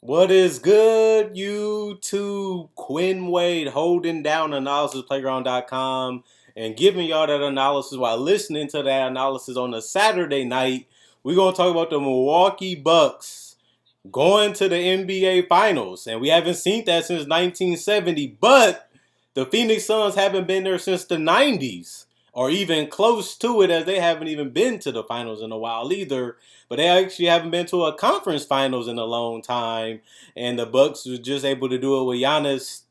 What is good, YouTube? Quinn Wade holding down AnalysisPlayground.com and giving y'all that analysis while listening to that analysis on a Saturday night. We're going to talk about the Milwaukee Bucks going to the NBA Finals. And we haven't seen that since 1970, but the Phoenix Suns haven't been there since the 90s or even close to it, as they haven't even been to the finals in a while either. But they actually haven't been to a conference finals in a long time. And the Bucks was just able to do it with Giannis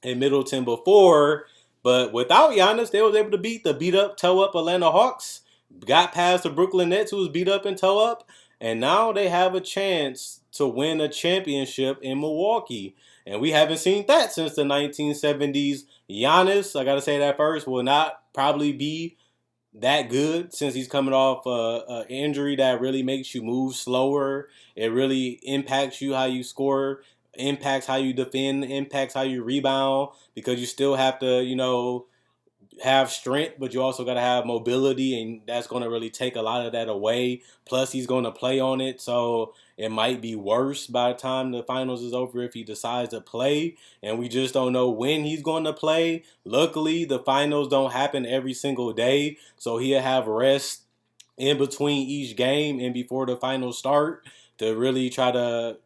and Middleton before. But without Giannis, they was able to beat the beat up, toe up Atlanta Hawks, got past the Brooklyn Nets, who was beat up and toe up, and now they have a chance to win a championship in Milwaukee. And we haven't seen that since the 1970s. Giannis, I got to say that first, will not probably be that good since he's coming off an injury that really makes you move slower. It really impacts you how you score, impacts how you defend, impacts how you rebound, because you still have to, have strength, but you also got to have mobility, and that's going to really take a lot of that away. Plus, he's going to play on it, so it might be worse by the time the finals is over if he decides to play, and we just don't know when he's going to play. Luckily, the finals don't happen every single day, so he'll have rest in between each game and before the finals start to really try to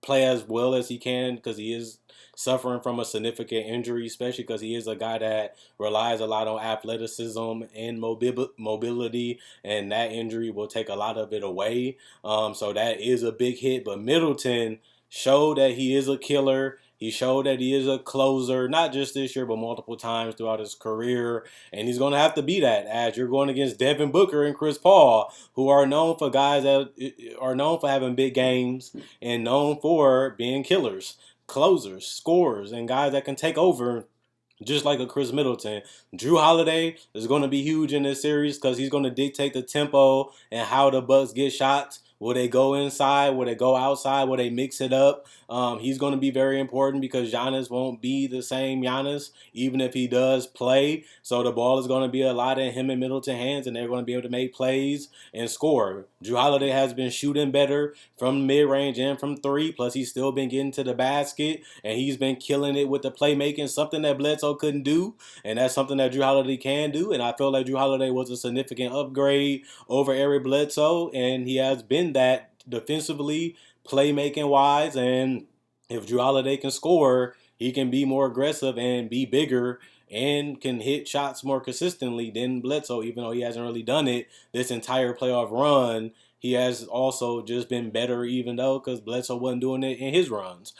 play as well as he can, because he is suffering from a significant injury, especially because he is a guy that relies a lot on athleticism and mobility, and that injury will take a lot of it away. So that is a big hit. But Middleton showed that he is a killer. He showed that he is a closer, not just this year, but multiple times throughout his career. And he's going to have to be that, as you're going against Devin Booker and Chris Paul, who are known for guys that are known for having big games and known for being killers, closers, scorers, and guys that can take over just like a Chris Middleton. Drew Holiday is going to be huge in this series because he's going to dictate the tempo and how the Bucks get shots. Will they go inside? Will they go outside? Will they mix it up? He's going to be very important because Giannis won't be the same Giannis, even if he does play. So the ball is going to be a lot in him and Middleton hands, and they're going to be able to make plays and score. Drew Holiday has been shooting better from mid-range and from three. Plus, he's still been getting to the basket, and he's been killing it with the playmaking, something that Bledsoe couldn't do, and that's something that Drew Holiday can do. And I feel like Drew Holiday was a significant upgrade over Eric Bledsoe, and he has been that defensively, playmaking wise. And if Drew Holiday can score, he can be more aggressive and be bigger and can hit shots more consistently than Bledsoe, even though he hasn't really done it this entire playoff run. He has also just been better, even though, because Bledsoe wasn't doing it in his runs.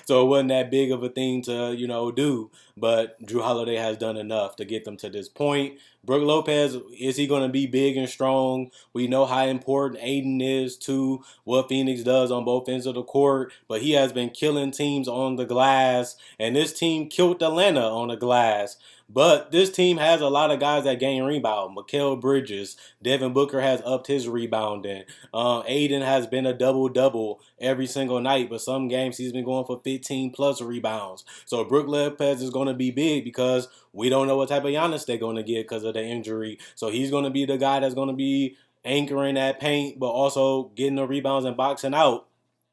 So it wasn't that big of a thing to, do. But Drew Holiday has done enough to get them to this point. Brook Lopez, is he going to be big and strong? We know how important Aiden is to what Phoenix does on both ends of the court, but he has been killing teams on the glass, and this team killed Atlanta on the glass. But this team has a lot of guys that gain rebound. Mikal Bridges, Devin Booker has upped his rebounding. Aiden has been a double-double every single night, but some games he's been going for 15-plus rebounds. So Brook Lopez is going to be big because we don't know what type of Giannis they're going to get because of the injury. So he's going to be the guy that's going to be anchoring that paint, but also getting the rebounds and boxing out.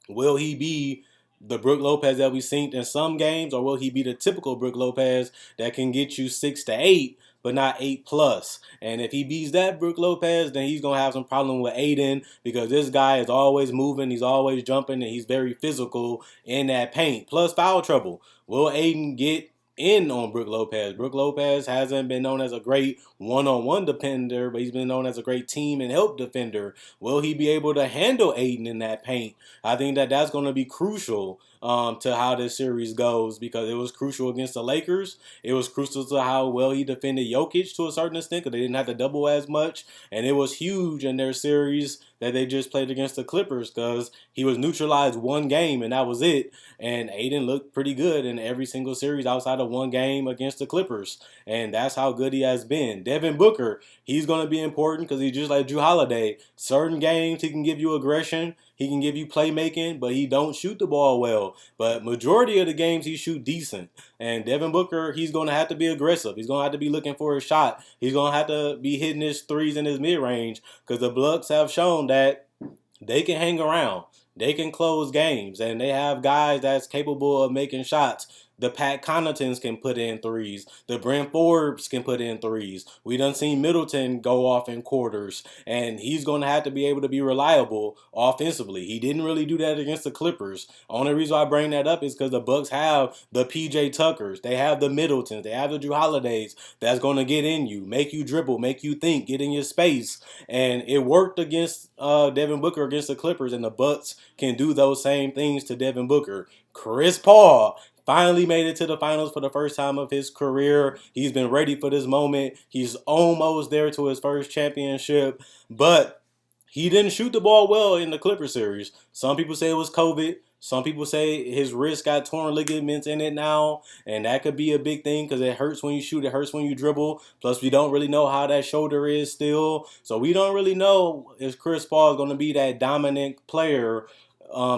Will he be the Brook Lopez that we've seen in some games, or will he be the typical Brook Lopez that can get you 6 to 8, but not 8 plus? And if he beats that Brook Lopez, then he's going to have some problem with Aiden, because this guy is always moving, he's always jumping, and he's very physical in that paint. Plus foul trouble. Will Aiden get in on Brook Lopez? Brook Lopez hasn't been known as a great one-on-one defender, but he's been known as a great team and help defender. Will he be able to handle Aiden in that paint? I think that that's going to be crucial to how this series goes, because it was crucial against the Lakers. It was crucial to how well he defended Jokic to a certain extent, because they didn't have to double as much. And it was huge in their series that they just played against the Clippers, because he was neutralized one game and that was it. And Aiden looked pretty good in every single series outside of one game against the Clippers. And that's how good he has been. Devin Booker, he's going to be important because he's just like Drew Holiday. Certain games he can give you aggression, he can give you playmaking, but he don't shoot the ball well. But majority of the games he shoot decent. And Devin Booker, he's going to have to be aggressive. He's going to have to be looking for a shot. He's going to have to be hitting his threes in his mid-range, because the Bucks have shown that they can hang around. they can close games, and they have guys that's capable of making shots. The Pat Connaughtons can put in threes. The Brent Forbes can put in threes. We done seen Middleton go off in quarters, and he's going to have to be able to be reliable offensively. He didn't really do that against the Clippers. Only reason I bring that up is because the Bucks have the PJ Tuckers, they have the Middletons, they have the Drew Holidays that's going to get in you, make you dribble, make you think, get in your space, and it worked against Devin Booker against the Clippers, and the Bucks can do those same things to Devin Booker. Chris Paul finally made it to the finals for the first time of his career. He's been ready for this moment. He's almost there to his first championship, but he didn't shoot the ball well in the Clipper series. Some people say it was COVID. Some people say his wrist got torn ligaments in it now, and that could be a big thing because it hurts when you shoot, it hurts when you dribble. Plus, we don't really know how that shoulder is still, so we don't really know if Chris Paul is going to be that dominant player.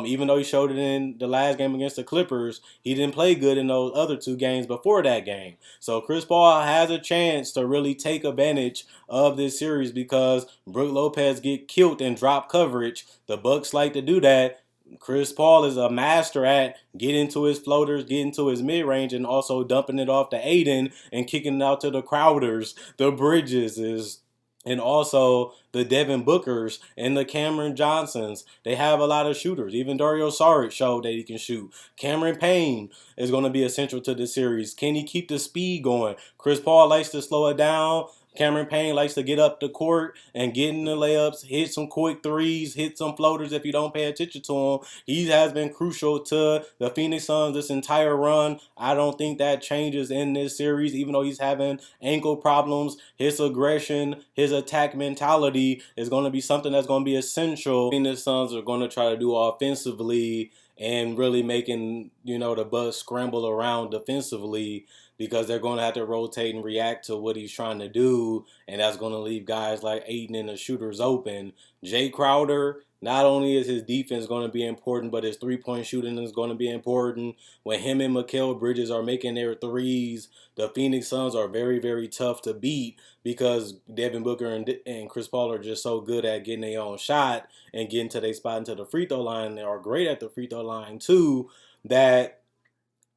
Even though he showed it in the last game against the Clippers, he didn't play good in those other two games before that game. So Chris Paul has a chance to really take advantage of this series because Brook Lopez get killed in drop coverage. The Bucks like to do that. Chris Paul is a master at getting to his floaters, getting to his mid-range, and also dumping it off to Aiden and kicking it out to the Crowders, the Bridges, and also the Devin Bookers and the Cameron Johnsons. They have a lot of shooters. Even Dario Saric showed that he can shoot. Cameron Payne is going to be essential to the series. Can he keep the speed going? Chris Paul likes to slow it down. Cameron Payne likes to get up the court and get in the layups, hit some quick threes, hit some floaters if you don't pay attention to him. He has been crucial to the Phoenix Suns this entire run. I don't think that changes in this series, even though he's having ankle problems. His aggression, his attack mentality is going to be something that's going to be essential. Phoenix Suns are going to try to do offensively and really making, the Bucks scramble around defensively because they're going to have to rotate and react to what he's trying to do, and that's going to leave guys like Ayton and the shooters open. Jay Crowder, not only is his defense going to be important, but his three-point shooting is going to be important. When him and Mikal Bridges are making their threes, the Phoenix Suns are very, very tough to beat because Devin Booker and Chris Paul are just so good at getting their own shot and getting to their spot into the free throw line. They are great at the free throw line too, that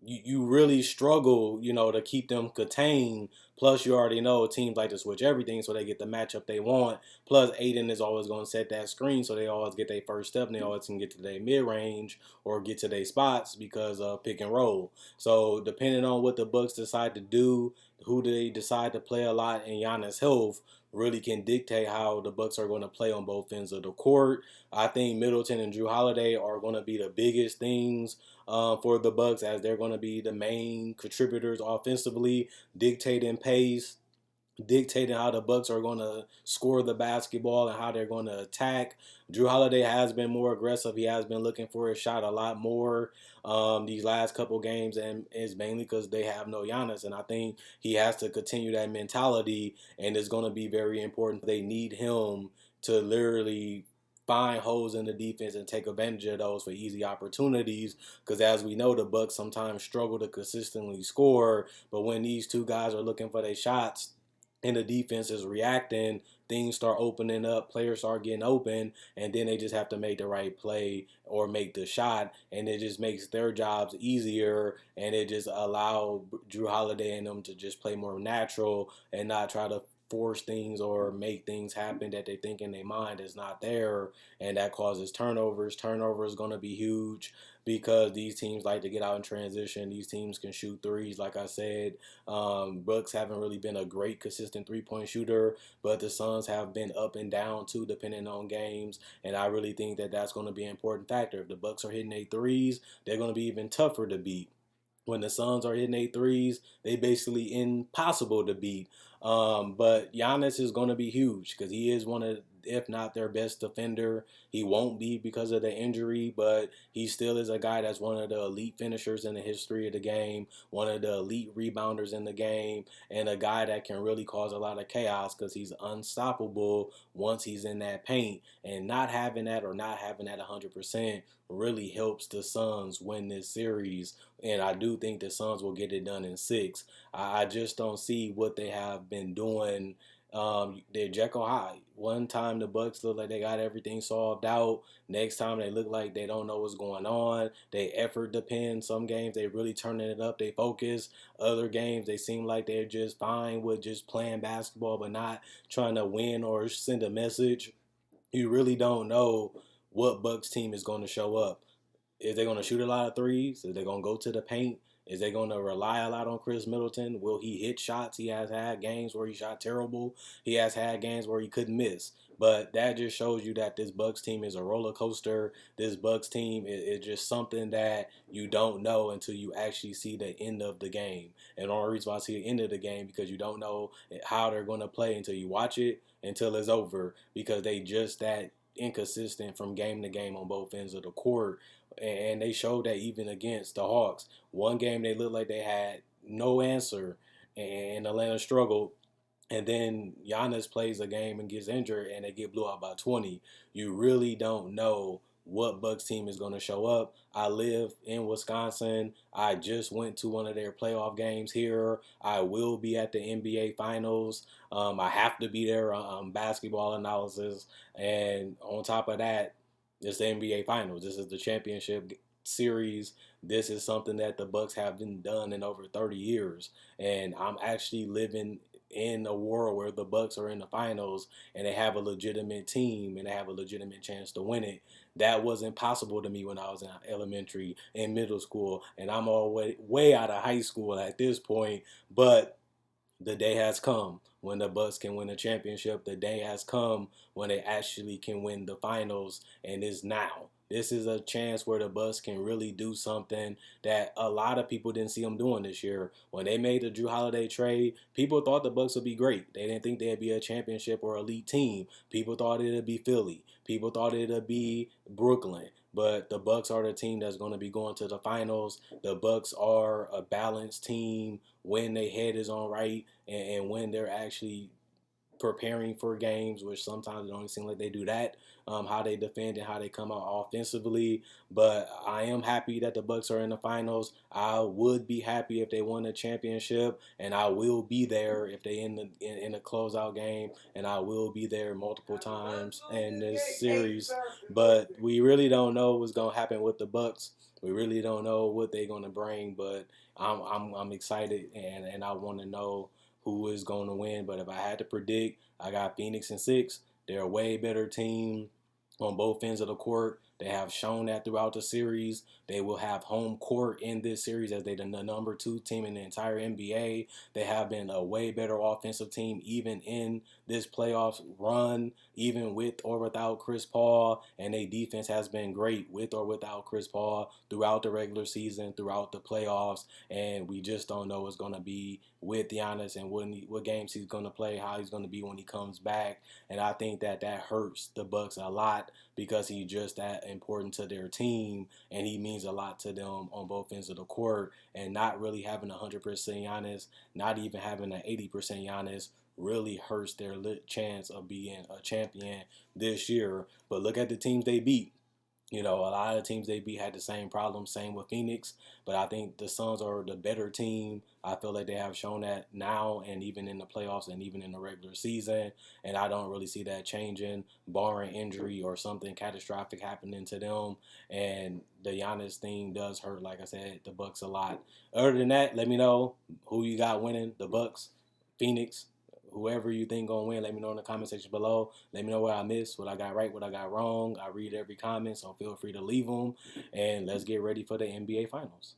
you really struggle, to keep them contained. Plus, you already know teams like to switch everything so they get the matchup they want. Plus, Aiden is always going to set that screen so they always get their first step and they always can get to their mid-range or get to their spots because of pick and roll. So, depending on what the Bucks decide to do, who they decide to play a lot, and Giannis' health really can dictate how the Bucks are going to play on both ends of the court. I think Middleton and Drew Holiday are going to be the biggest things for the Bucks, as they're going to be the main contributors offensively, dictating pace, dictating how the Bucks are going to score the basketball and how they're going to attack. Drew Holiday has been more aggressive. He has been looking for his shot a lot more these last couple games, and it's mainly because they have no Giannis. And I think he has to continue that mentality, and it's going to be very important. They need him to literally find holes in the defense and take advantage of those for easy opportunities, because as we know, the Bucks sometimes struggle to consistently score, but when these two guys are looking for their shots and the defense is reacting, things start opening up, players start getting open, and then they just have to make the right play or make the shot, and it just makes their jobs easier, and it just allow Drew Holiday and them to just play more natural and not try to force things or make things happen that they think in their mind is not there, and that causes turnovers. Turnover is going to be huge because these teams like to get out in transition. These teams can shoot threes, like I said. Bucks haven't really been a great consistent three-point shooter, but the Suns have been up and down too, depending on games, and I really think that that's going to be an important factor. If the Bucks are hitting their threes, they're going to be even tougher to beat. When the Suns are hitting their threes, they basically impossible to beat. But Giannis is going to be huge because he is one of, if not their best defender. He won't be because of the injury, but he still is a guy that's one of the elite finishers in the history of the game, one of the elite rebounders in the game, and a guy that can really cause a lot of chaos because he's unstoppable once he's in that paint. And not having that, or not having that 100%, really helps the Suns win this series, and I do think the Suns will get it done in 6. I just don't see what they have been doing They're Jekyll Hyde. One time the Bucks look like they got everything solved out. Next time they look like they don't know what's going on. They effort depend. Some games they really turning it up. They focus. Other games they seem like they're just fine with just playing basketball, but not trying to win or send a message. You really don't know what Bucks team is going to show up. Is they going to shoot a lot of threes? Is they going to go to the paint? Is they going to rely a lot on Chris Middleton? Will he hit shots? He has had games where he shot terrible. He has had games where he couldn't miss. But that just shows you that this Bucks team is a roller coaster. This Bucks team is just something that you don't know until you actually see the end of the game. And the only reason why I see the end of the game because you don't know how they're going to play until you watch it until it's over because they just that inconsistent from game to game on both ends of the court. And they showed that even against the Hawks. One game they looked like they had no answer, and Atlanta struggled. And then Giannis plays a game and gets injured, and they get blew out by 20. You really don't know what Bucks team is going to show up. I live in Wisconsin. I just went to one of their playoff games here. I will be at the NBA Finals. I have to be there on basketball analysis. And on top of that, it's the NBA Finals. This is the championship series. This is something that the Bucks have been done in over 30 years. And I'm actually living in a world where the Bucks are in the finals and they have a legitimate team and they have a legitimate chance to win it. That wasn't possible to me when I was in elementary and middle school, and I'm all way out of high school at this point. But the day has come when the Bucks can win a championship. The day has come when they actually can win the finals, and it's now. This is a chance where the Bucks can really do something that a lot of people didn't see them doing this year. When they made the Drew Holiday trade, people thought the Bucks would be great. They didn't think they'd be a championship or elite team. People thought it'd be Philly. People thought it'd be Brooklyn. But the Bucks are the team that's going to be going to the finals. The Bucks are a balanced team when their head is on right and when they're actually preparing for games, which sometimes it don't seem like they do that. How they defend and how they come out offensively. But I am happy that the Bucks are in the finals. I would be happy if they won the championship, and I will be there if they in the closeout game, and I will be there multiple times in this series. But we really don't know what's gonna happen with the Bucks. We really don't know what they're gonna bring, but I'm excited and I want to know who is going to win. But if I had to predict, I got Phoenix in 6. They're a way better team on both ends of the court. They have shown that throughout the series. They will have home court in this series as they're the number 2 team in the entire NBA. They have been a way better offensive team even in this playoff run, even with or without Chris Paul. And their defense has been great with or without Chris Paul throughout the regular season, throughout the playoffs. And we just don't know what's going to be with Giannis and what games he's going to play, how he's going to be when he comes back. And I think that hurts the Bucks a lot because he's just that important to their team and he means a lot to them on both ends of the court. And not really having 100% Giannis, not even having an 80% Giannis really hurts their chance of being a champion this year. But look at the teams they beat. You know, a lot of teams they beat had the same problem, same with Phoenix. But I think the Suns are the better team. I feel like they have shown that now and even in the playoffs and even in the regular season. And I don't really see that changing, barring injury or something catastrophic happening to them. And the Giannis thing does hurt, like I said, the Bucks a lot. Other than that, let me know who you got winning, the Bucks, Phoenix, whoever you think gonna win. Let me know in the comment section below. Let me know what I missed, what I got right, what I got wrong. I read every comment, so feel free to leave them. And let's get ready for the NBA Finals.